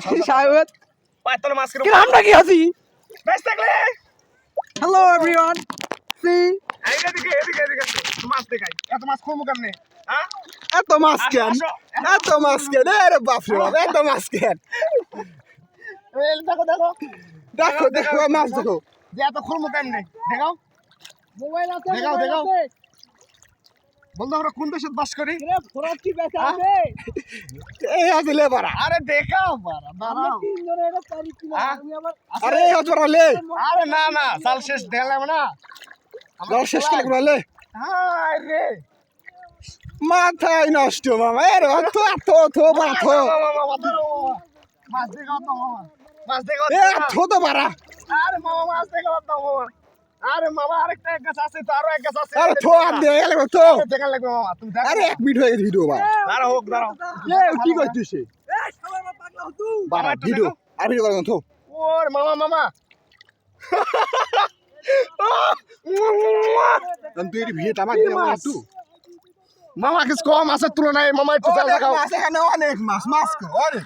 সাহেব পাতলা মাছ কি আমরা কি আছি বেশ থাকলে হ্যালো এভরিওয়ান সি এদিকে মাছ দেখাই এত মাছ খুলবো কেমনে হ্যাঁ এত মাছ কেন এত মাছ কেন আরে বাপ রে বাপ এত মাছ কেন দেখো দেখো দেখো দেখো মাছ দেখো যে এত খুলবো কেমনে দেখাও মোবাইল আছে দেখাও দেখাও বলতো আমরা কোন দেশে বাস করি ফরাত কি বেচা আছে এই আসলে বাড়া আরে দেখাও বাড়া দাঁড়াও তিন জনের এটা পারি কিনা আমি আবার আরে হজরালে আরে না না চাল শেষ দেখলাম না দশ শেষ করে বলে হায় রে মাথায় নষ্ট মামা এর অত থো থো বাড়া থো মাছ দেখাও তো মামা মাছ দেখাও এ থো তো বাড়া আরে মামা মাছ দেখাও তো মামা আরে মামা আরেকটা এক গাছ আছে তো আরো এক গাছ আছে আরে থো আর দে গেল তো দেখা লাগবে মামা তুমি দেখো আরে 1 মিনিট হয়ে গেছে ভিডিও বা দাঁড়াও হোক দাঁড়াও এ কি করছিস এ বাড়া ভিডিও আর ভিডিও করো থো ওর মামা মামা তুই এর ভিডিও তামাক দে মামা তুই মামা কিছু কম আছে তুলনায় মামা একটু চাল দেখাও মাছ এখানে অনেক মাছ মাছ অনেক